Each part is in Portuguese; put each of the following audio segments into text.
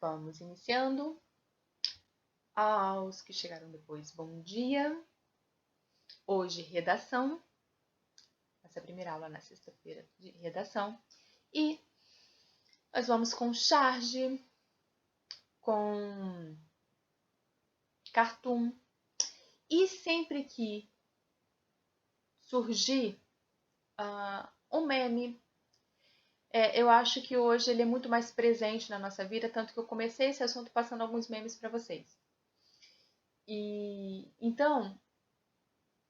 Vamos iniciando. Aos que chegaram depois, bom dia. Hoje, redação. Essa primeira aula na sexta-feira de redação. E nós vamos com charge, com cartoon. E sempre que surgir um meme, eu acho que hoje ele é muito mais presente na nossa vida, tanto que eu comecei esse assunto passando alguns memes para vocês. E então,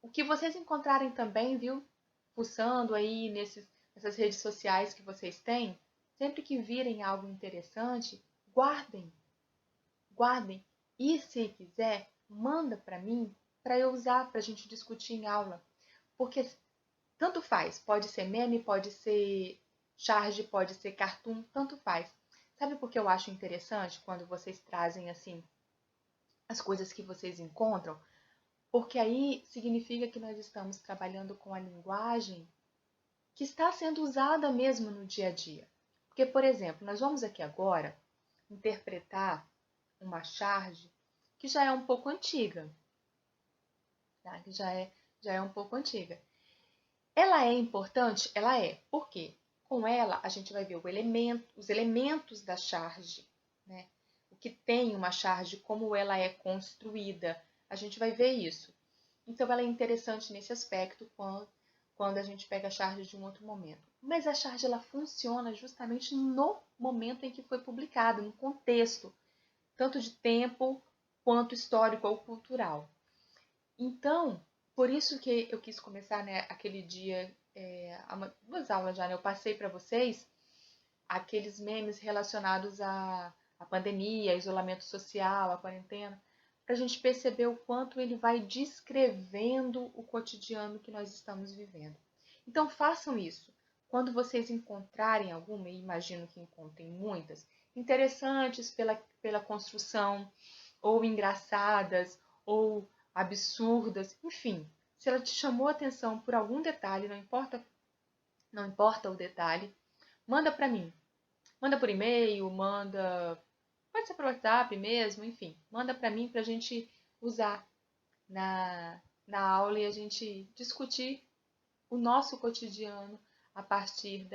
o que vocês encontrarem também, viu? Fuçando aí nessas redes sociais que vocês têm, sempre que virem algo interessante, guardem. Guardem. E se quiser, manda para mim, para eu usar, para a gente discutir em aula. Porque tanto faz, pode ser meme, pode ser charge, pode ser cartoon, tanto faz. Sabe por que eu acho interessante quando vocês trazem assim as coisas que vocês encontram? Porque aí significa que nós estamos trabalhando com a linguagem que está sendo usada mesmo no dia a dia. Porque, por exemplo, nós vamos aqui agora interpretar uma charge que já é um pouco antiga. Tá? Que já é um pouco antiga. Ela é importante? Ela é. Por quê? Com ela, a gente vai ver os elementos da charge, né? O que tem uma charge, como ela é construída. A gente vai ver isso. Então, ela é interessante nesse aspecto quando a gente pega a charge de um outro momento. Mas a charge ela funciona justamente no momento em que foi publicado, no contexto, tanto de tempo quanto histórico ou cultural. Então, por isso que eu quis começar, né, aquele dia, há 2 aulas já, né, eu passei para vocês aqueles memes relacionados à pandemia, isolamento social, à quarentena, para a gente perceber o quanto ele vai descrevendo o cotidiano que nós estamos vivendo. Então façam isso. Quando vocês encontrarem alguma, e imagino que encontrem muitas, interessantes pela construção, ou engraçadas, ou absurdas, enfim, se ela te chamou a atenção por algum detalhe, não importa o detalhe, manda para mim. Manda por e-mail, pode ser por WhatsApp mesmo, enfim, manda para mim para a gente usar na aula e a gente discutir o nosso cotidiano a partir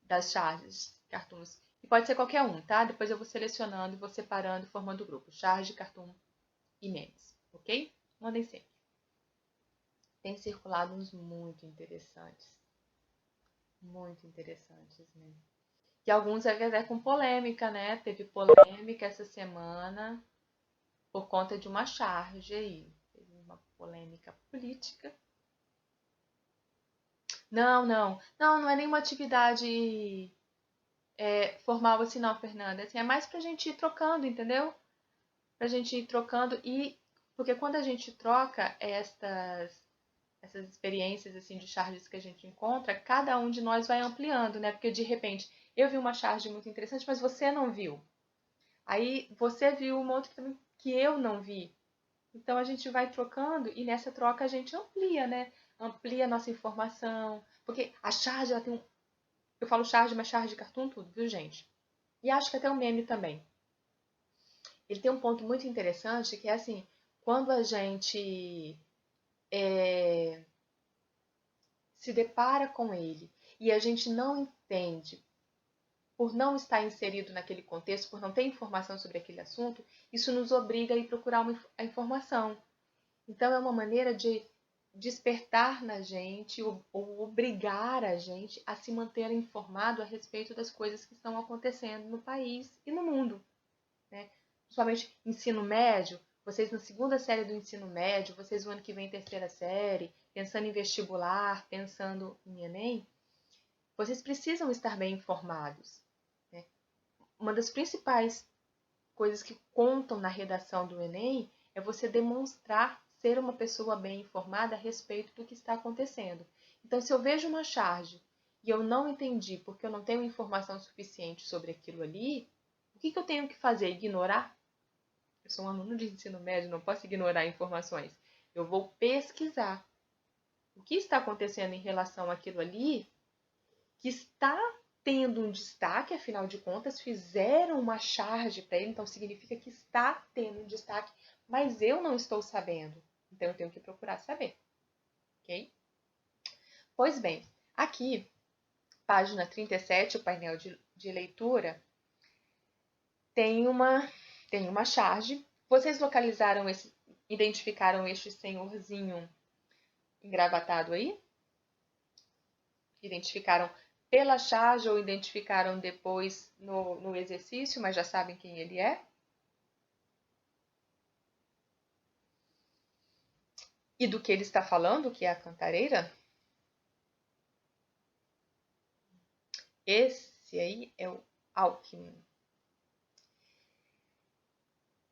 das charges, cartoons. E pode ser qualquer um, tá? Depois eu vou selecionando e vou separando, formando grupo. Charge, cartoon e memes, ok? Mandem sempre. Tem circulado uns muito interessantes. Muito interessantes mesmo. E alguns até com polêmica, né? Teve polêmica essa semana por conta de uma charge aí. Teve uma polêmica política. Não é nenhuma atividade formal assim não, Fernanda. Assim, é mais pra gente ir trocando, entendeu? Pra gente ir trocando porque quando a gente troca essas experiências assim de charges que a gente encontra, cada um de nós vai ampliando, né? Porque de repente eu vi uma charge muito interessante, mas você não viu. Aí você viu uma outra também que eu não vi. Então a gente vai trocando e nessa troca a gente amplia, né? Amplia a nossa informação. Porque a charge, ela tem um. Eu falo charge, mas charge de cartoon tudo, viu, gente? E acho que até o meme também. Ele tem um ponto muito interessante que é assim, quando a gente se depara com ele e a gente não entende por não estar inserido naquele contexto, por não ter informação sobre aquele assunto, isso nos obriga a ir procurar a informação. Então, é uma maneira de despertar na gente ou obrigar a gente a se manter informado a respeito das coisas que estão acontecendo no país e no mundo. Né? Principalmente ensino médio, vocês na segunda série do ensino médio, vocês no ano que vem terceira série, pensando em vestibular, pensando em Enem, vocês precisam estar bem informados. Né? Uma das principais coisas que contam na redação do Enem é você demonstrar ser uma pessoa bem informada a respeito do que está acontecendo. Então, se eu vejo uma charge e eu não entendi porque eu não tenho informação suficiente sobre aquilo ali, o que eu tenho que fazer? Ignorar? Eu sou um aluno de ensino médio, não posso ignorar informações. Eu vou pesquisar o que está acontecendo em relação àquilo ali que está tendo um destaque, afinal de contas, fizeram uma charge para ele, então significa que está tendo um destaque, mas eu não estou sabendo, então eu tenho que procurar saber, ok? Pois bem, aqui, página 37, o painel de leitura, tem uma charge. Vocês localizaram identificaram este senhorzinho engravatado aí? Identificaram pela charge ou identificaram depois no exercício, mas já sabem quem ele é? E do que ele está falando, que é a cantareira? Esse aí é o Alckmin.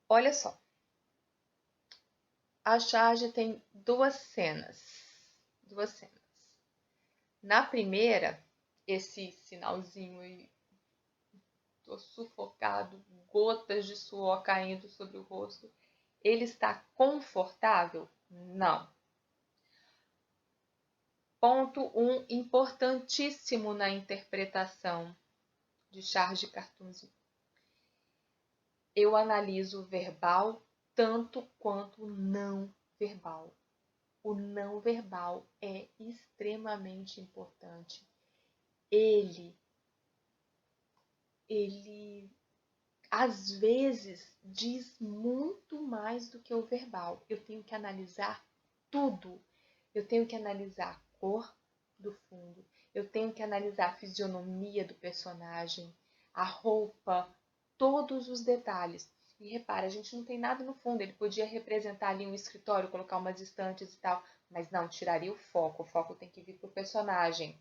Olha só. A charge tem duas cenas. Na primeira, esse sinalzinho aí, tô sufocado, gotas de suor caindo sobre o rosto. Ele está confortável? Não. Ponto 1, importantíssimo na interpretação de Charles de Cartoonzi. Eu analiso o verbal tanto quanto o não verbal. O não verbal é extremamente importante. Ele às vezes diz muito mais do que o verbal. Eu tenho que analisar tudo. Eu tenho que analisar a cor do fundo. Eu tenho que analisar a fisionomia do personagem, a roupa, todos os detalhes. E repara, a gente não tem nada no fundo. Ele podia representar ali um escritório, colocar umas estantes e tal, mas não, tiraria o foco. O foco tem que vir para o personagem.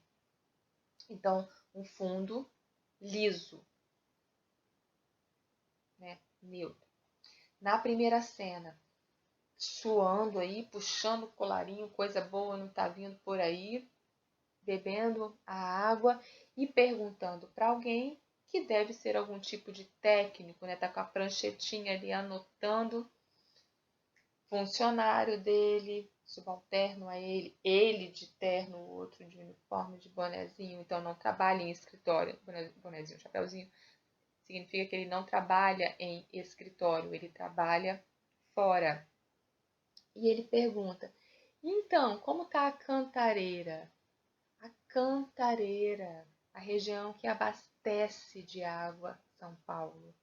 Então, um fundo liso, né? Neutro. Na primeira cena, suando aí, puxando o colarinho, coisa boa não tá vindo por aí, bebendo a água e perguntando para alguém que deve ser algum tipo de técnico, né? Tá com a pranchetinha ali anotando, funcionário dele, subalterno a ele de terno, o outro de uniforme, de bonezinho, então não trabalha em escritório, bonezinho, chapéuzinho, significa que ele não trabalha em escritório, ele trabalha fora. E ele pergunta, então, como está a Cantareira? A Cantareira, a região que abastece de água São Paulo.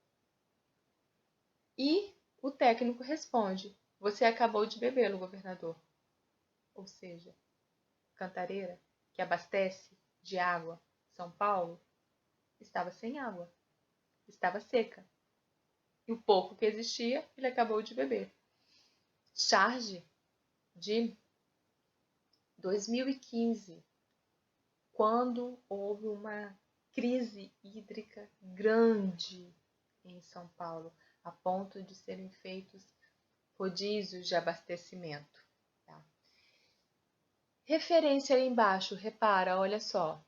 E o técnico responde, você acabou de bebê-lo, governador. Ou seja, Cantareira, que abastece de água São Paulo, estava sem água, estava seca. E o pouco que existia, ele acabou de beber. Charge de 2015, quando houve uma crise hídrica grande em São Paulo, a ponto de serem feitos rodízios de abastecimento. Tá? Referência aí embaixo, repara, olha só.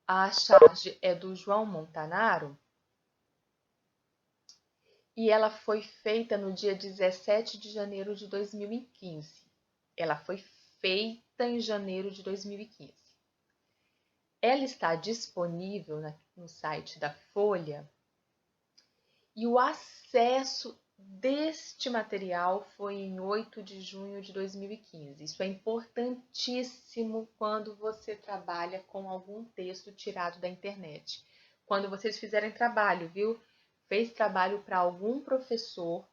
A charge é do João Montanaro e ela foi feita no dia 17 de janeiro de 2015. Ela foi feita em janeiro de 2015. Ela está disponível no site da Folha e o acesso deste material foi em 8 de junho de 2015. Isso é importantíssimo quando você trabalha com algum texto tirado da internet. Quando vocês fizerem trabalho, viu? Fez trabalho para algum professor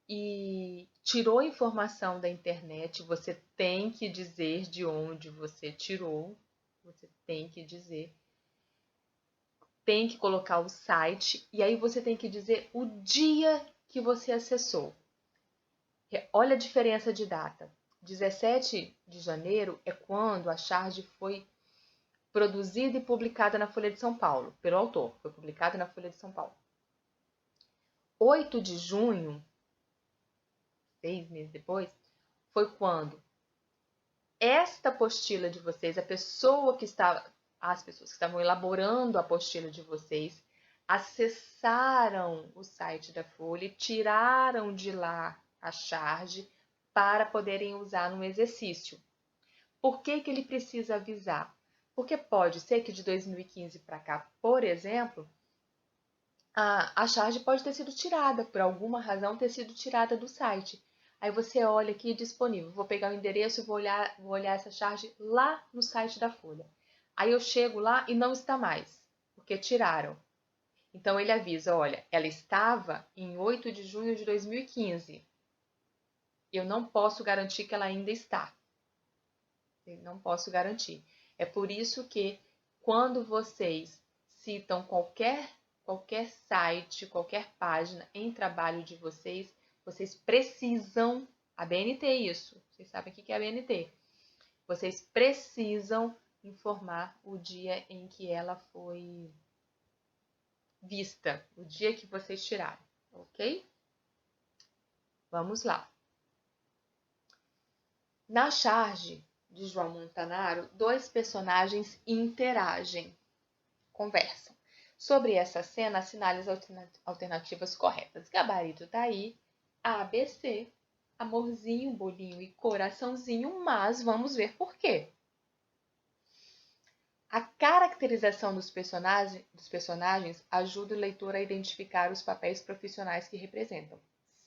e tirou informação da internet, você tem que dizer de onde você tirou. Você tem que dizer. Tem que colocar o site e aí você tem que dizer o dia que você acessou. Olha a diferença de data. 17 de janeiro é quando a charge foi produzida e publicada na Folha de São Paulo, pelo autor. Foi publicada na Folha de São Paulo. 8 de junho, 6 meses depois, foi quando esta apostila de vocês, as pessoas que estavam elaborando a apostila de vocês, acessaram o site da Folha e tiraram de lá a charge para poderem usar no exercício. Por que ele precisa avisar? Porque pode ser que de 2015 para cá, por exemplo, a charge pode ter sido tirada, por alguma razão ter sido tirada do site. Aí você olha aqui disponível, vou pegar o endereço e vou olhar essa charge lá no site da Folha. Aí eu chego lá e não está mais, porque tiraram. Então ele avisa, olha, ela estava em 8 de junho de 2015. Eu não posso garantir que ela ainda está. Eu não posso garantir. É por isso que quando vocês citam qualquer site, qualquer página em trabalho de vocês, vocês precisam, a BNT é isso, vocês sabem o que é a BNT, vocês precisam informar o dia em que ela foi vista, o dia que vocês tiraram, ok? Vamos lá. Na charge de João Montanaro, dois personagens interagem, conversam. Sobre essa cena, assinale as alternativas corretas. Gabarito tá aí, ABC, amorzinho, bolinho e coraçãozinho, mas vamos ver por quê. A caracterização dos personagens ajuda o leitor a identificar os papéis profissionais que representam.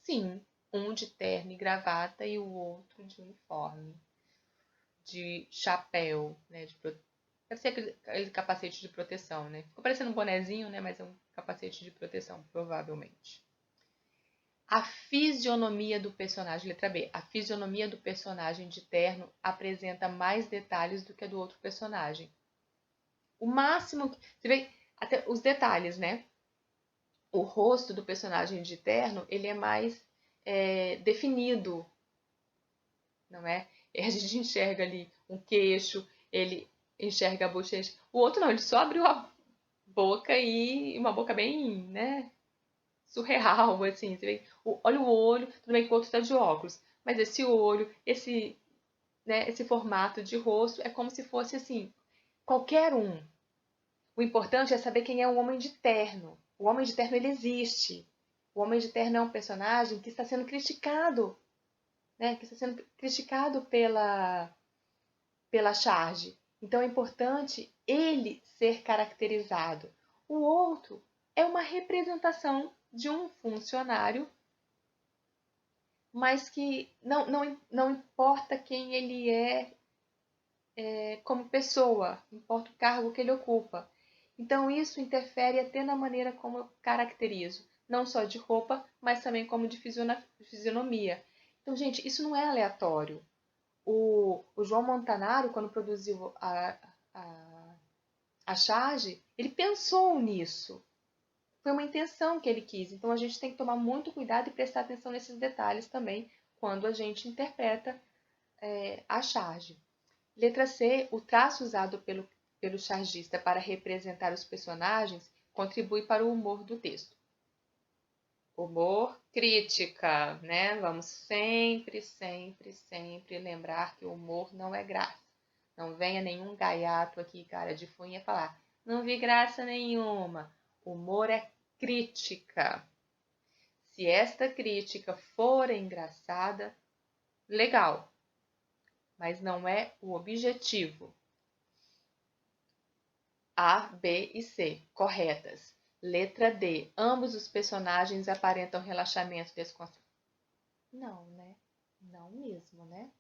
Sim, um de terno e gravata e o outro de uniforme, de chapéu, né? Deve ser aquele capacete de proteção, né? Ficou parecendo um bonezinho, né? Mas é um capacete de proteção, provavelmente. A fisionomia do personagem, letra B. A fisionomia do personagem de terno apresenta mais detalhes do que a do outro personagem. O máximo que... Você vê até os detalhes, né? O rosto do personagem de terno, ele é mais definido, não é? A gente enxerga ali um queixo, ele enxerga a bochecha. O outro não, ele só abriu a boca e uma boca bem, né, surreal, assim. Você vê, olha o olho, tudo bem que o outro está de óculos, mas esse olho, esse formato de rosto é como se fosse assim, qualquer um. O importante é saber quem é o Homem de Terno. O Homem de Terno, ele existe. O Homem de Terno é um personagem que está sendo criticado, né? Que está sendo criticado pela charge. Então é importante ele ser caracterizado. O outro é uma representação de um funcionário, mas que não importa quem ele é como pessoa, importa o cargo que ele ocupa. Então, isso interfere até na maneira como eu caracterizo, não só de roupa, mas também como de fisionomia. Então, gente, isso não é aleatório. O João Montanaro, quando produziu a charge, ele pensou nisso. Foi uma intenção que ele quis. Então, a gente tem que tomar muito cuidado e prestar atenção nesses detalhes também quando a gente interpreta a charge. Letra C. O traço usado pelo chargista para representar os personagens contribui para o humor do texto. Humor, crítica, né? Vamos sempre, sempre, sempre lembrar que o humor não é graça. Não venha nenhum gaiato aqui, cara de funha, falar: não vi graça nenhuma. Humor é crítica. Se esta crítica for engraçada, legal, mas não é o objetivo. A, B e C, corretas. Letra D, ambos os personagens aparentam relaxamento e descontração. Não, né? Não mesmo, né?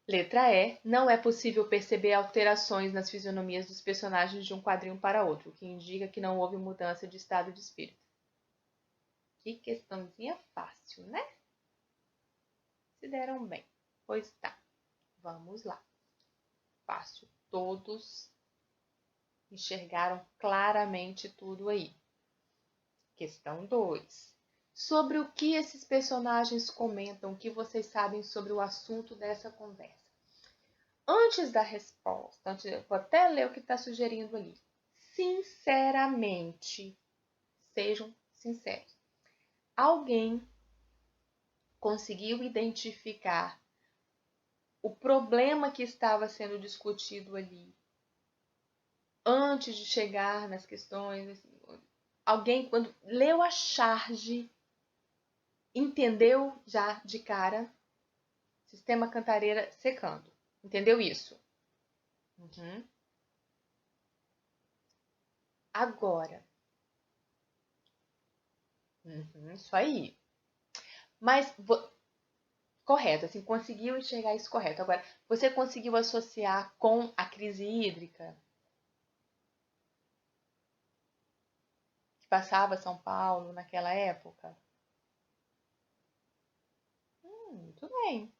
Letra E, não é possível perceber alterações nas fisionomias dos personagens de um quadrinho para outro, o que indica que não houve mudança de estado de espírito. Que questãozinha fácil, né? Se deram bem. Pois tá, vamos lá. Fácil. Todos enxergaram claramente tudo aí. Questão 2. Sobre o que esses personagens comentam, o que vocês sabem sobre o assunto dessa conversa? Antes da resposta, vou até ler o que está sugerindo ali. Sinceramente, sejam sinceros. Alguém conseguiu identificar o problema que estava sendo discutido ali antes de chegar nas questões? Assim, alguém, quando leu a charge, entendeu já de cara? Sistema Cantareira secando. Entendeu isso? Uhum. Agora, isso aí. Mas, correto, assim, conseguiu enxergar isso correto. Agora, você conseguiu associar com a crise hídrica que passava São Paulo naquela época? Tudo bem.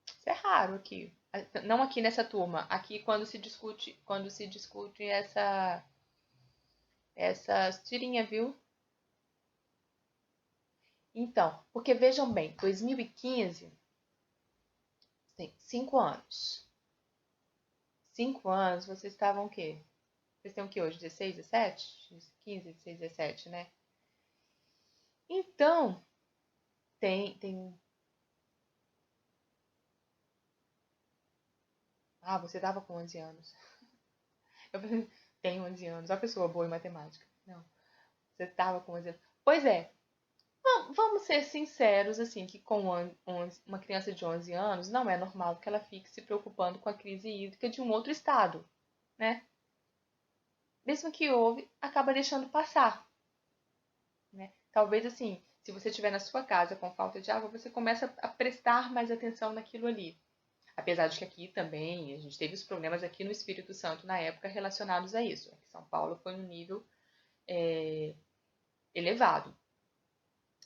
Isso é raro aqui. Não aqui nessa turma. Aqui quando se discute essa tirinha, viu? Então, porque vejam bem, 2015 tem 5 anos. 5 anos, vocês estavam o quê? Vocês têm o quê hoje? 16, 17? 15, 16, 17, né? Então, tem. Ah, você tava com 11 anos. Eu falei, tem 11 anos. Uma pessoa boa em matemática. Não, você tava com 11 anos. Pois é, vamos ser sinceros, assim, que com uma criança de 11 anos, não é normal que ela fique se preocupando com a crise hídrica de um outro estado, né? Mesmo que houve, acaba deixando passar, né? Talvez, assim, se você estiver na sua casa com falta de água, você começa a prestar mais atenção naquilo ali. Apesar de que aqui também, a gente teve os problemas aqui no Espírito Santo na época relacionados a isso. Aqui São Paulo foi um nível elevado.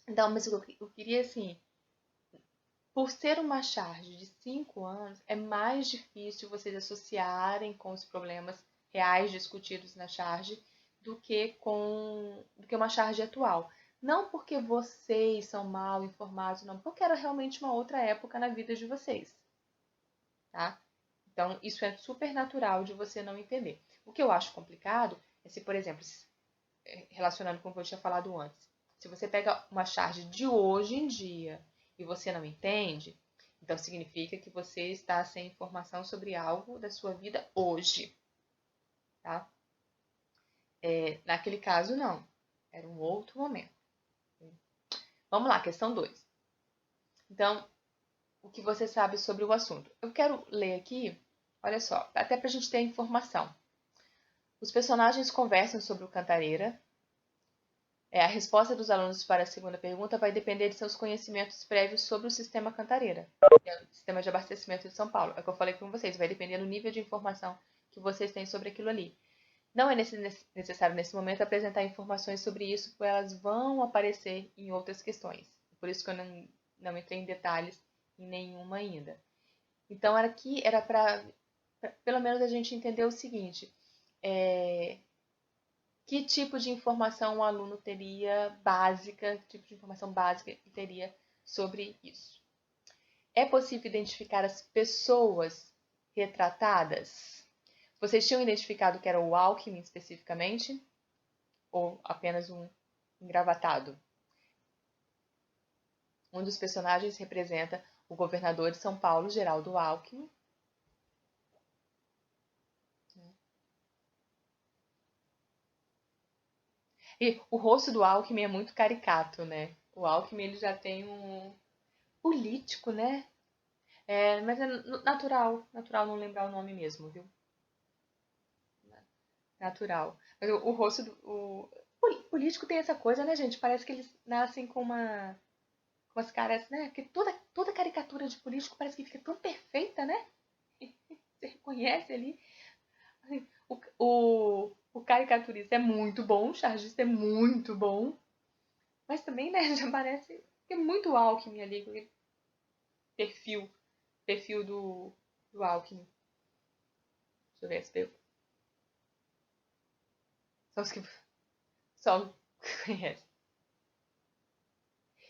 Então, mas eu queria, assim, por ser uma charge de 5 anos, é mais difícil vocês associarem com os problemas reais discutidos na charge do que uma charge atual. Não porque vocês são mal informados, não, porque era realmente uma outra época na vida de vocês, tá? Então, isso é super natural de você não entender. O que eu acho complicado é se, por exemplo, relacionando com o que eu tinha falado antes, se você pega uma charge de hoje em dia e você não entende, então significa que você está sem informação sobre algo da sua vida hoje, tá? Naquele caso, não. Era um outro momento. Vamos lá, questão 2. Então, o que você sabe sobre o assunto? Eu quero ler aqui, olha só, até para a gente ter informação. Os personagens conversam sobre o Cantareira. A resposta dos alunos para a segunda pergunta vai depender de seus conhecimentos prévios sobre o sistema Cantareira, que é o sistema de abastecimento de São Paulo. É o que eu falei com vocês, vai depender do nível de informação que vocês têm sobre aquilo ali. Não é necessário nesse momento apresentar informações sobre isso, pois elas vão aparecer em outras questões. Por isso que eu não entrei em detalhes em nenhuma ainda. Então, aqui era para pelo menos a gente entender o seguinte: que tipo de informação o aluno teria básica, que tipo de informação básica que teria sobre isso. É possível identificar as pessoas retratadas? Vocês tinham identificado que era o Alckmin especificamente? Ou apenas um engravatado? Um dos personagens representa o governador de São Paulo, Geraldo Alckmin. E o rosto do Alckmin é muito caricato, né? O Alckmin ele já tem um político, né? Mas é natural não lembrar o nome mesmo, viu? Natural. Mas o rosto o político tem essa coisa, né, gente? Parece que eles nascem com as caras, né? Porque toda caricatura de político parece que fica tão perfeita, né? Você reconhece ali. Assim, o caricaturista é muito bom, o chargista é muito bom. Mas também, né, já parece que é muito Alckmin ali, com aquele perfil do Alckmin. Deixa eu ver se eu... Só os que só conhece.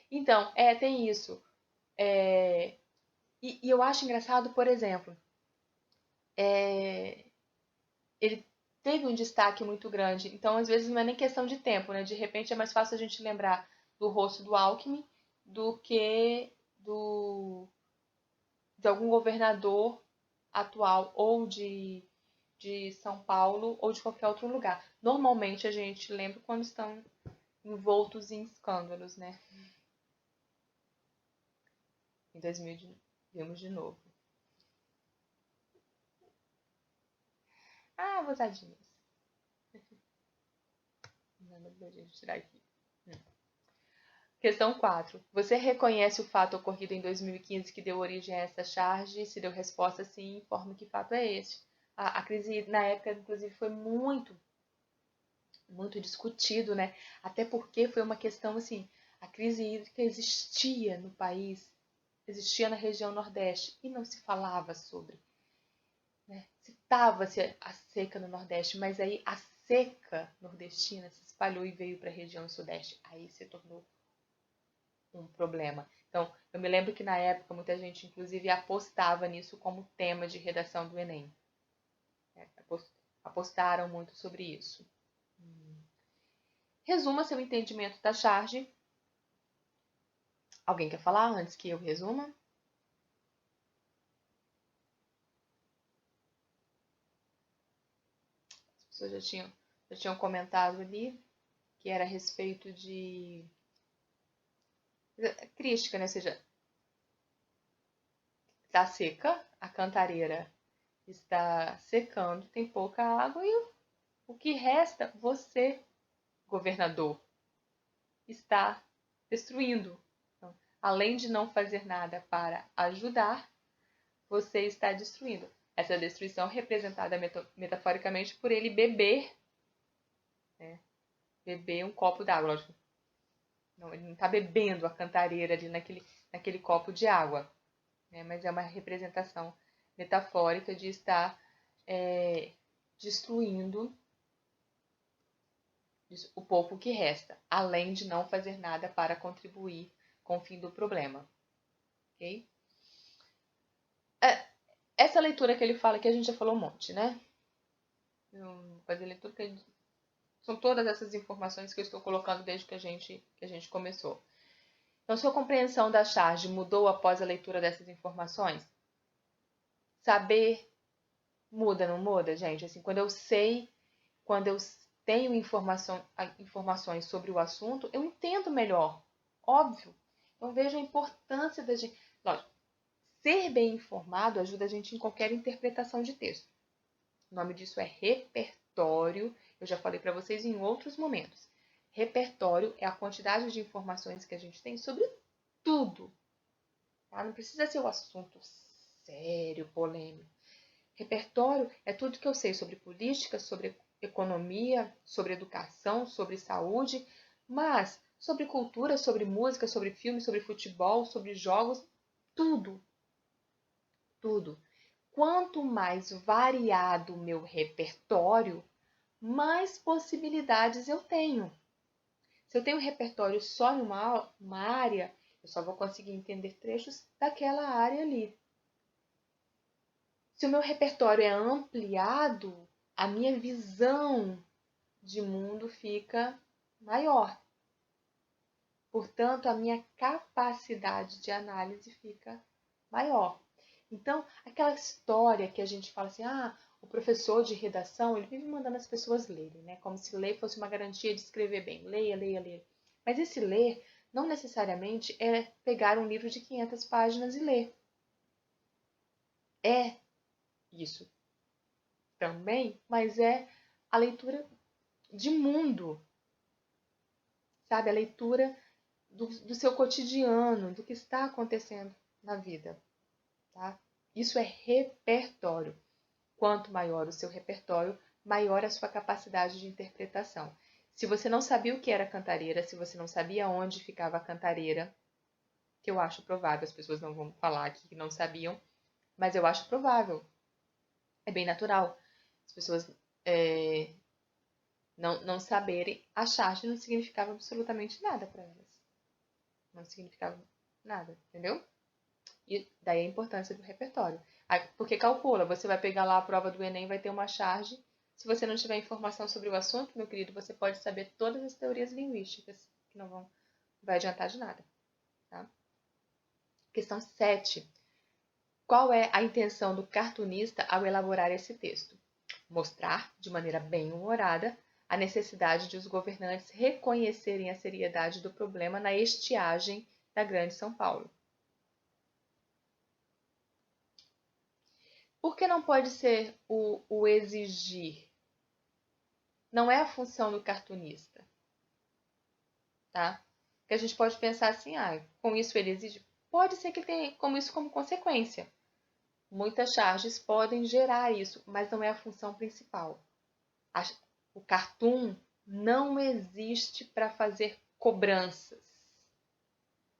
Então, tem isso. E eu acho engraçado, por exemplo, ele teve um destaque muito grande. Então, às vezes, não é nem questão de tempo, né? De repente, é mais fácil a gente lembrar do rosto do Alckmin do que de algum governador atual ou de São Paulo ou de qualquer outro lugar. Normalmente, a gente lembra quando estão envoltos em escândalos, né? Em 2000 vimos de novo. Ah, vosadinhas. Deixa eu tirar aqui. Questão 4. Você reconhece o fato ocorrido em 2015 que deu origem a essa charge? Se deu resposta sim, informe que fato é esse. A crise, na época, inclusive, foi muito discutido, né? Até porque foi uma questão assim, a crise hídrica existia no país, existia na região Nordeste e não se falava sobre. Né? Citava-se a seca no Nordeste, mas aí a seca nordestina se espalhou e veio para a região Sudeste. Aí se tornou um problema. Então, eu me lembro que na época muita gente, inclusive, apostava nisso como tema de redação do Enem. Apostaram muito sobre isso. Resuma seu entendimento da charge. Alguém quer falar antes que eu resuma? As pessoas já tinham comentado ali que era a respeito de crística, né? Ou seja, está seca, a cantareira está secando, tem pouca água e o que resta, você, governador, está destruindo. Então, além de não fazer nada para ajudar, você está destruindo. Essa destruição é representada metaforicamente por ele beber, né? Beber um copo d'água. Lógico, não, ele não está bebendo a cantareira ali naquele copo de água, né? Mas é uma representação metafórica de estar destruindo o pouco que resta, além de não fazer nada para contribuir com o fim do problema. Ok? Essa leitura que ele fala, que a gente já falou um monte, né? Eu vou fazer a leitura que são todas essas informações que eu estou colocando desde que a gente começou. Então, sua compreensão da charge mudou após a leitura dessas informações? Saber muda, não muda, gente? Assim, quando eu tenho informações sobre o assunto, eu entendo melhor. Óbvio. Então, vejo a importância da gente. Lógico, ser bem informado ajuda a gente em qualquer interpretação de texto. O nome disso é repertório. Eu já falei para vocês em outros momentos. Repertório é a quantidade de informações que a gente tem sobre tudo. Tá? Não precisa ser o assunto sério, polêmico. Repertório é tudo que eu sei sobre política, sobre economia, sobre educação, sobre saúde, mas sobre cultura, sobre música, sobre filme, sobre futebol, sobre jogos, tudo. Tudo. Quanto mais variado o meu repertório, mais possibilidades eu tenho. Se eu tenho um repertório só em uma área, eu só vou conseguir entender trechos daquela área ali. Se o meu repertório é ampliado, a minha visão de mundo fica maior. Portanto, a minha capacidade de análise fica maior. Então, aquela história que a gente fala assim, o professor de redação, ele vive mandando as pessoas lerem, né? Como se ler fosse uma garantia de escrever bem. Leia, leia, leia. Mas esse ler não necessariamente é pegar um livro de 500 páginas e ler. É isso também, mas é a leitura de mundo, sabe? A leitura do seu cotidiano, do que está acontecendo na vida, tá? Isso é repertório. Quanto maior o seu repertório, maior a sua capacidade de interpretação. Se você não sabia o que era cantareira, se você não sabia onde ficava a cantareira, que eu acho provável, as pessoas não vão falar aqui que não sabiam, mas eu acho provável. É bem natural. As pessoas não saberem, a charge não significava absolutamente nada para elas. Não significava nada, entendeu? E daí a importância do repertório. Porque calcula, você vai pegar lá a prova do Enem, vai ter uma charge. Se você não tiver informação sobre o assunto, meu querido, você pode saber todas as teorias linguísticas, que não vai adiantar de nada. Tá? Questão 7. Qual é a intenção do cartunista ao elaborar esse texto? Mostrar, de maneira bem humorada, a necessidade de os governantes reconhecerem a seriedade do problema na estiagem da Grande São Paulo. Por que não pode ser o exigir? Não é a função do cartunista. tá? Que a gente pode pensar assim, com isso ele exige? Pode ser que tenha isso como consequência. Muitas charges podem gerar isso, mas não é a função principal. O Cartoon não existe para fazer cobranças.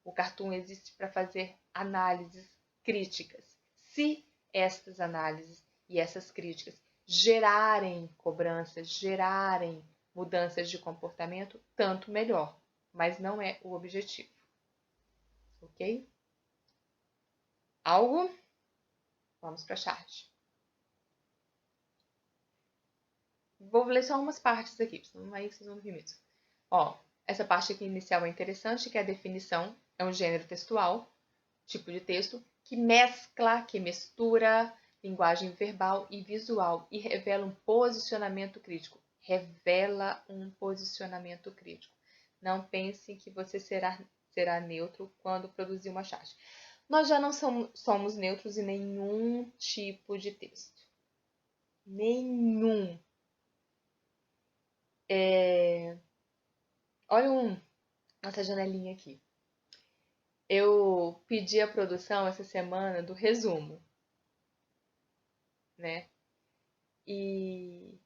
O Cartoon existe para fazer análises críticas. Se estas análises e essas críticas gerarem cobranças, gerarem mudanças de comportamento, tanto melhor. Mas não é o objetivo. Ok? Algo? Vamos para a charge. Vou ler só umas partes aqui, senão aí vocês vão dormir mesmo. Ó, essa parte aqui inicial é interessante, que é a definição. É um gênero textual, tipo de texto, que mescla, que mistura linguagem verbal e visual e revela um posicionamento crítico. Revela um posicionamento crítico. Não pense que você será neutro quando produzir uma charge. Nós já não somos neutros em nenhum tipo de texto. Nenhum. Olha nossa janelinha aqui. Eu pedi a produção essa semana do resumo, né? E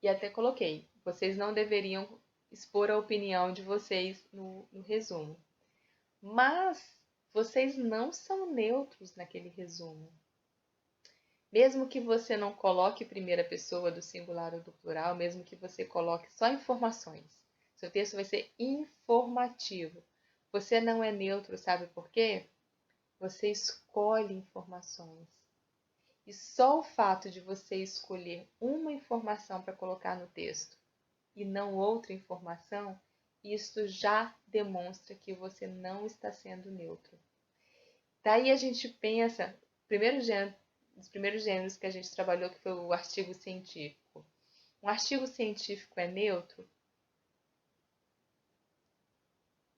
até coloquei, vocês não deveriam expor a opinião de vocês no resumo. Mas vocês não são neutros naquele resumo. Mesmo que você não coloque primeira pessoa do singular ou do plural, mesmo que você coloque só informações, seu texto vai ser informativo. Você não é neutro, sabe por quê? Você escolhe informações. E só o fato de você escolher uma informação para colocar no texto e não outra informação, isto já demonstra que você não está sendo neutro. Daí a gente pensa, os primeiros gêneros que a gente trabalhou, que foi o artigo científico. Um artigo científico é neutro?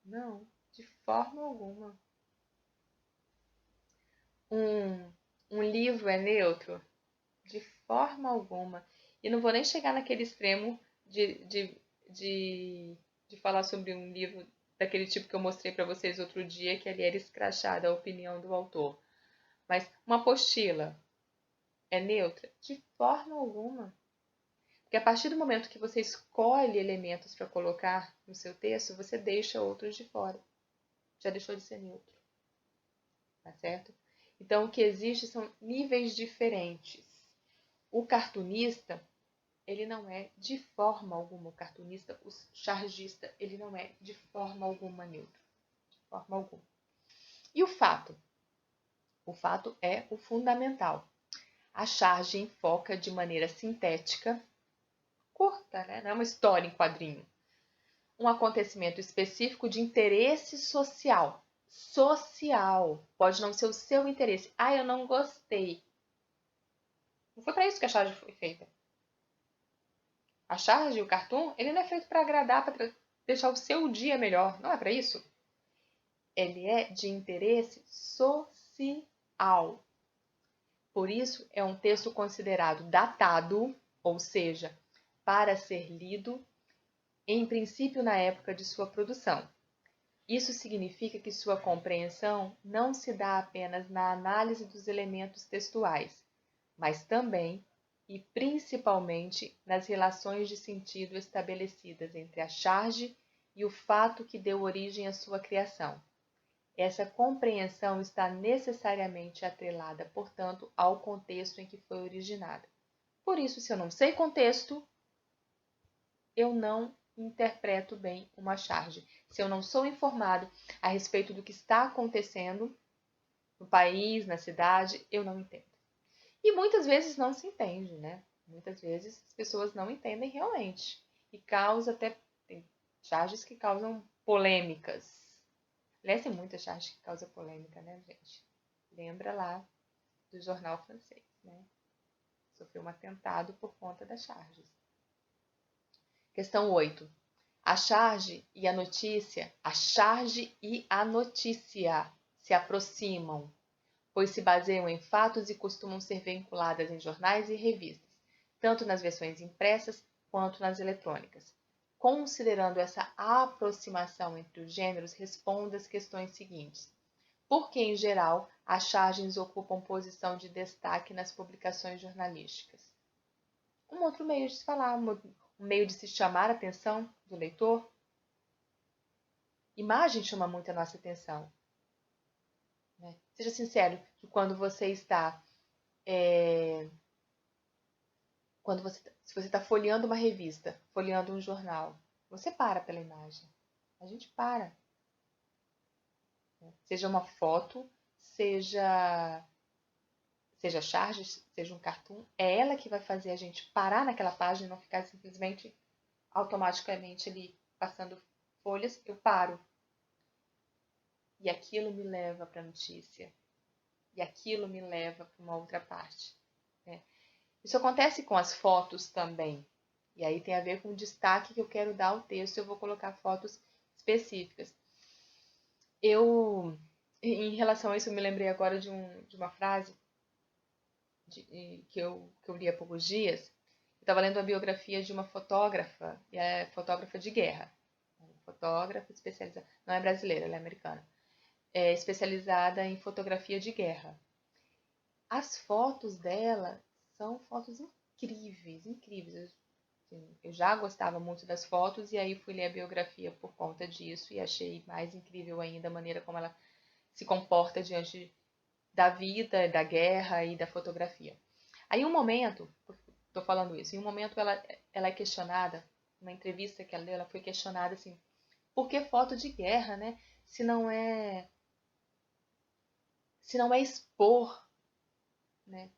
Não, de forma alguma. Um livro é neutro? De forma alguma. E não vou nem chegar naquele extremo de falar sobre um livro daquele tipo que eu mostrei para vocês outro dia, que ali era escrachada a opinião do autor. Mas uma apostila é neutra? De forma alguma. Porque a partir do momento que você escolhe elementos para colocar no seu texto, você deixa outros de fora. Já deixou de ser neutro. Tá certo? Então, o que existe são níveis diferentes. O cartunista, ele não é de forma alguma, o cartunista, o chargista, ele não é de forma alguma neutro. De forma alguma. E o fato? O fato é o fundamental. A charge enfoca de maneira sintética, curta, né? Não é uma história em quadrinho. Um acontecimento específico de interesse social. Social. Pode não ser o seu interesse. Eu não gostei. Não foi para isso que a charge foi feita. A charge, o cartoon, ele não é feito para agradar, para deixar o seu dia melhor. Não é para isso. Ele é de interesse social. Por isso, é um texto considerado datado, ou seja, para ser lido, em princípio, na época de sua produção. Isso significa que sua compreensão não se dá apenas na análise dos elementos textuais, mas também e principalmente nas relações de sentido estabelecidas entre a charge e o fato que deu origem à sua criação. Essa compreensão está necessariamente atrelada, portanto, ao contexto em que foi originada. Por isso, se eu não sei contexto, eu não interpreto bem uma charge. Se eu não sou informado a respeito do que está acontecendo no país, na cidade, eu não entendo. E muitas vezes não se entende, né? Muitas vezes as pessoas não entendem realmente. E causa até tem charges que causam polêmicas. Aliás, tem muita charge que causa polêmica, né, gente? Lembra lá do jornal francês, né? Sofreu um atentado por conta das charges. Questão 8. A charge e a notícia se aproximam, pois se baseiam em fatos e costumam ser vinculadas em jornais e revistas, tanto nas versões impressas quanto nas eletrônicas. Considerando essa aproximação entre os gêneros, responda as questões seguintes. Por que, em geral, as charges ocupam posição de destaque nas publicações jornalísticas? Um outro meio de se falar, um meio de se chamar a atenção do leitor. Imagem chama muito a nossa atenção. Né? Seja sincero que quando você está... se você está folheando uma revista, folheando um jornal, você para pela imagem. A gente para. Seja uma foto, seja charge, seja um cartoon, é ela que vai fazer a gente parar naquela página e não ficar simplesmente automaticamente ali passando folhas. Eu paro. E aquilo me leva para a notícia. E aquilo me leva para uma outra parte. Né? Isso acontece com as fotos também. E aí tem a ver com o destaque que eu quero dar ao texto. Eu vou colocar fotos específicas. Em relação a isso, eu me lembrei agora de uma frase que eu li há poucos dias. Eu estava lendo a biografia de uma fotógrafa, e é fotógrafa de guerra. Fotógrafa especializada, não é brasileira, ela é americana. É especializada em fotografia de guerra. As fotos dela são fotos incríveis, incríveis. Eu já gostava muito das fotos e aí fui ler a biografia por conta disso e achei mais incrível ainda a maneira como ela se comporta diante da vida, da guerra e da fotografia. Aí um momento, estou falando isso, em um momento ela é questionada, numa entrevista que ela deu, ela foi questionada assim, por que foto de guerra, né? Se não é expor, né,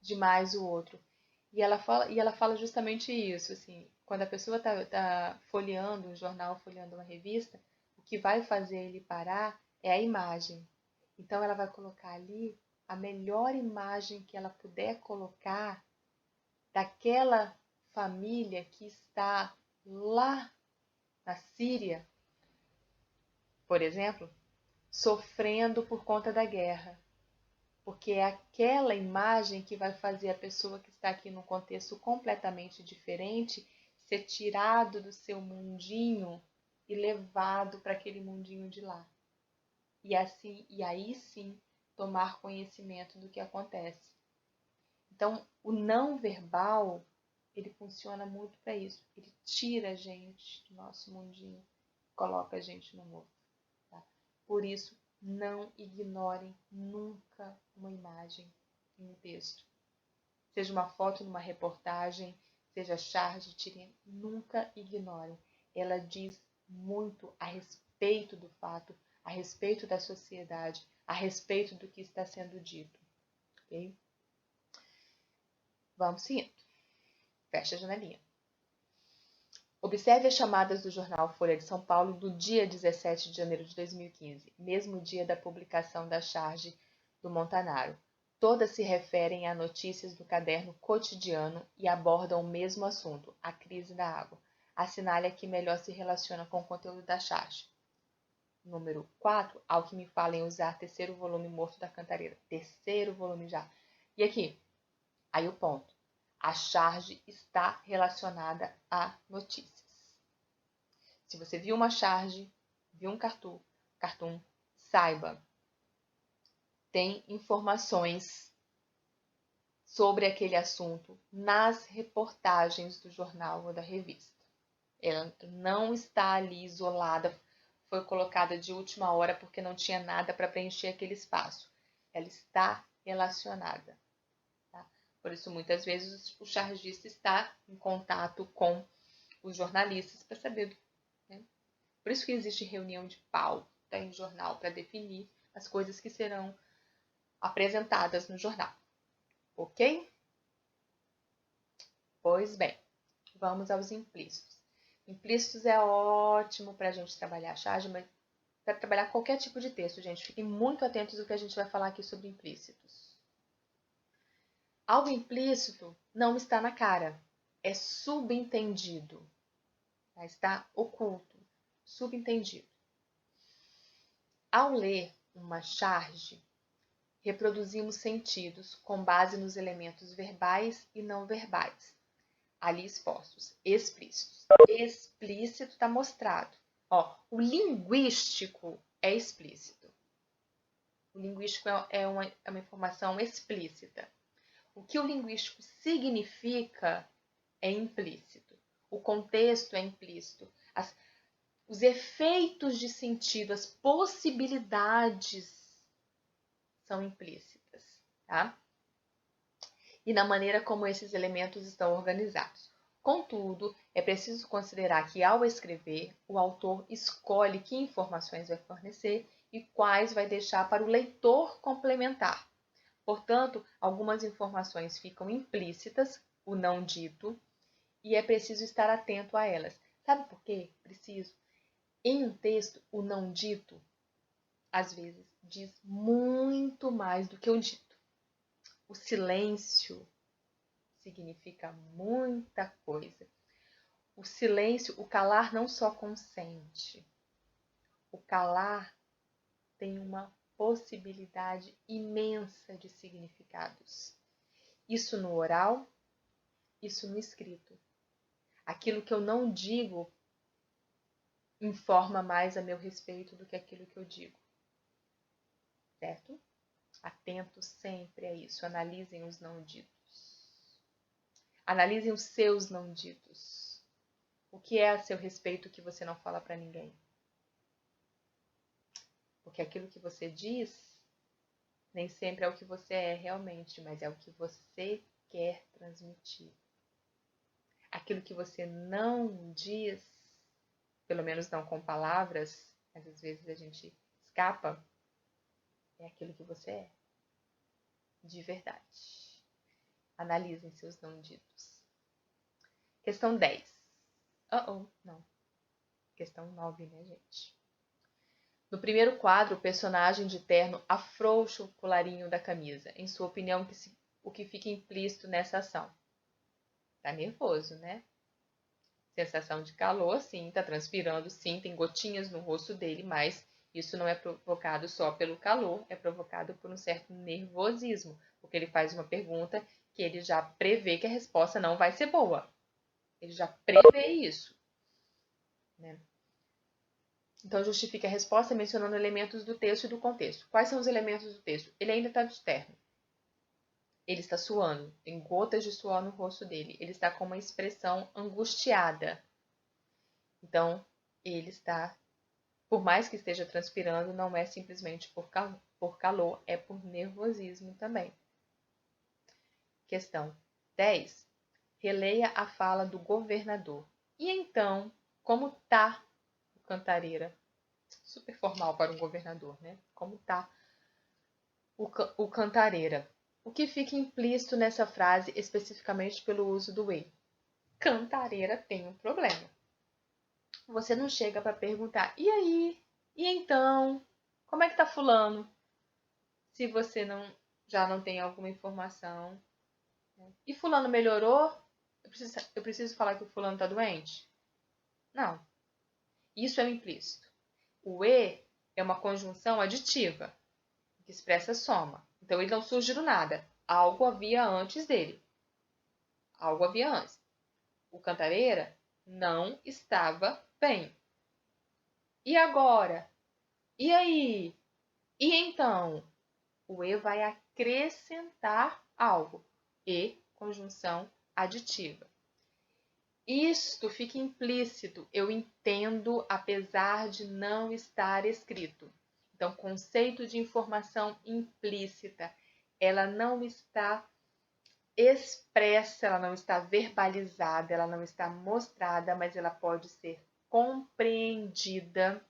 demais o outro. E ela fala justamente isso, assim, quando a pessoa tá folheando um jornal, folheando uma revista, o que vai fazer ele parar é a imagem. Então ela vai colocar ali a melhor imagem que ela puder colocar daquela família que está lá na Síria, por exemplo, sofrendo por conta da guerra. Porque é aquela imagem que vai fazer a pessoa que está aqui num contexto completamente diferente ser tirado do seu mundinho e levado para aquele mundinho de lá. E aí sim tomar conhecimento do que acontece. Então, o não verbal, ele funciona muito para isso. Ele tira a gente do nosso mundinho, coloca a gente no outro. Tá? Por isso, não ignorem nunca uma imagem em um texto. Seja uma foto numa reportagem, seja charge, tirem, nunca ignorem. Ela diz muito a respeito do fato, a respeito da sociedade, a respeito do que está sendo dito. Ok? Vamos seguindo. Fecha a janelinha. Observe as chamadas do jornal Folha de São Paulo do dia 17 de janeiro de 2015, mesmo dia da publicação da charge do Montanaro. Todas se referem a notícias do caderno cotidiano e abordam o mesmo assunto, a crise da água. Assinale a que melhor se relaciona com o conteúdo da charge. Número 4, ao que me fala em usar terceiro volume Morto da Cantareira. Terceiro volume já. E aqui, aí o ponto. A charge está relacionada a notícias. Se você viu uma charge, viu um cartoon, saiba, tem informações sobre aquele assunto nas reportagens do jornal ou da revista. Ela não está ali isolada, foi colocada de última hora porque não tinha nada para preencher aquele espaço. Ela está relacionada. Por isso, muitas vezes, o chargista está em contato com os jornalistas para saber. Né? Por isso que existe reunião de pauta em jornal para definir as coisas que serão apresentadas no jornal. Ok? Pois bem, vamos aos implícitos. Implícitos é ótimo para a gente trabalhar a charge, mas para trabalhar qualquer tipo de texto, gente. Fiquem muito atentos ao que a gente vai falar aqui sobre implícitos. Algo implícito não está na cara, é subentendido, está oculto, subentendido. Ao ler uma charge, reproduzimos sentidos com base nos elementos verbais e não verbais. ali expostos, explícitos. Explícito está mostrado. Ó, o linguístico é explícito. O linguístico é uma informação explícita. O que o linguístico significa é implícito. O contexto é implícito. Os efeitos de sentido, as possibilidades são implícitas, tá? E na maneira como esses elementos estão organizados. Contudo, é preciso considerar que, ao escrever, o autor escolhe que informações vai fornecer e quais vai deixar para o leitor complementar. Portanto, algumas informações ficam implícitas, o não dito, e é preciso estar atento a elas. Sabe por quê? Preciso. Em um texto, o não dito, às vezes, diz muito mais do que o dito. O silêncio significa muita coisa. O silêncio, o calar não só consente. O calar tem uma possibilidade imensa de significados. Isso no oral, isso no escrito. Aquilo que eu não digo informa mais a meu respeito do que aquilo que eu digo. Certo? Atentos sempre a isso. Analisem os não ditos. Analisem os seus não ditos. O que é a seu respeito que você não fala para ninguém? Porque aquilo que você diz nem sempre é o que você é realmente, mas é o que você quer transmitir. Aquilo que você não diz, pelo menos não com palavras, mas às vezes a gente escapa, é aquilo que você é, de verdade. Analisem seus não ditos. Questão 10. Não. Questão 9, né, gente? No primeiro quadro, o personagem de terno afrouxa o colarinho da camisa. Em sua opinião, o que fica implícito nessa ação? Tá nervoso, né? Sensação de calor, sim, tá transpirando, sim, tem gotinhas no rosto dele, mas isso não é provocado só pelo calor, é provocado por um certo nervosismo, porque ele faz uma pergunta que ele já prevê que a resposta não vai ser boa. Ele já prevê isso, né? Então, justifica a resposta mencionando elementos do texto e do contexto. Quais são os elementos do texto? Ele ainda está de terno. Ele está suando. Tem gotas de suor no rosto dele. Ele está com uma expressão angustiada. Então, ele está, por mais que esteja transpirando, não é simplesmente por calor, é por nervosismo também. Questão 10. Releia a fala do governador. E então, como tá o Cantareira? Super formal para um governador, né? Como tá o Cantareira? O que fica implícito nessa frase, especificamente pelo uso do e? Cantareira tem um problema. Você não chega para perguntar, e aí? E então? Como é que tá fulano? Se você já não tem alguma informação. E fulano melhorou? Eu preciso falar que o fulano tá doente? Não. Isso é o implícito. O e é uma conjunção aditiva, que expressa soma. Então, ele não surge do nada. Algo havia antes dele. Algo havia antes. O Cantareira não estava bem. E agora? E aí? E então? O e vai acrescentar algo. E, conjunção aditiva. Isto fica implícito. Eu entendo, apesar de não estar escrito. Então, conceito de informação implícita. Ela não está expressa, ela não está verbalizada, ela não está mostrada, mas ela pode ser compreendida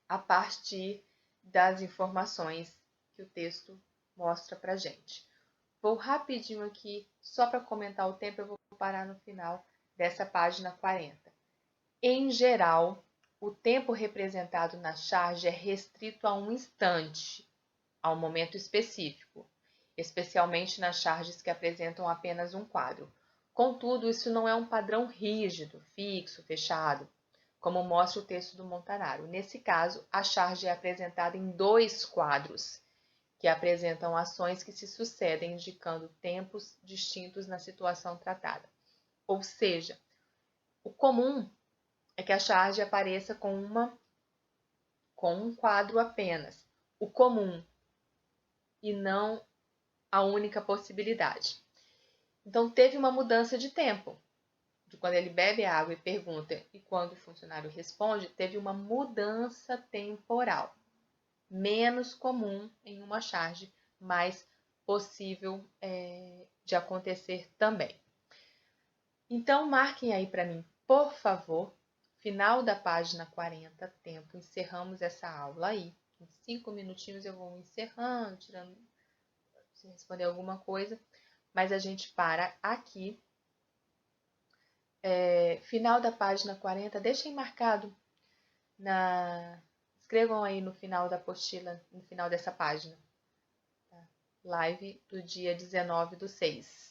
a partir das informações que o texto mostra pra gente. Vou rapidinho aqui, só para comentar o tempo, eu vou parar no final dessa página 40. Em geral, o tempo representado na charge é restrito a um instante, a um momento específico, especialmente nas charges que apresentam apenas um quadro. Contudo, isso não é um padrão rígido, fixo, fechado, como mostra o texto do Montanaro. Nesse caso, a charge é apresentada em 2 quadros, que apresentam ações que se sucedem indicando tempos distintos na situação tratada. Ou seja, o comum é que a charge apareça com um quadro apenas, o comum, e não a única possibilidade. Então, teve uma mudança de tempo. De quando ele bebe água e pergunta, e quando o funcionário responde, teve uma mudança temporal. Menos comum em uma charge, mas possível de acontecer também. Então, marquem aí para mim, por favor, final da página 40, tempo. Encerramos essa aula aí. Em 5 minutinhos eu vou encerrando, tirando, se responder alguma coisa, mas a gente para aqui. Final da página 40, deixem marcado, escrevam aí no final da apostila, no final dessa página. Tá? Live do dia 19/6.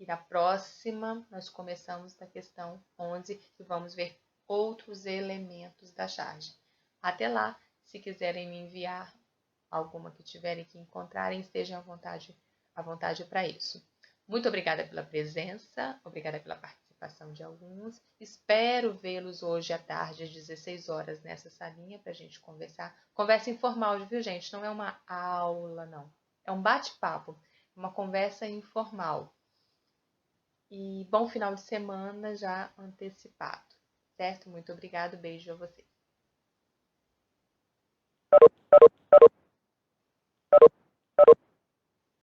E na próxima, nós começamos da questão 11 e vamos ver outros elementos da charge. Até lá, se quiserem me enviar alguma que tiverem que encontrarem, estejam à vontade para isso. Muito obrigada pela presença, obrigada pela participação de alguns. Espero vê-los hoje à tarde, às 16 horas, nessa salinha para a gente conversar. Conversa informal, viu, gente? Não é uma aula, não. É um bate-papo, uma conversa informal. E bom final de semana já antecipado, certo? Muito obrigado, beijo a vocês.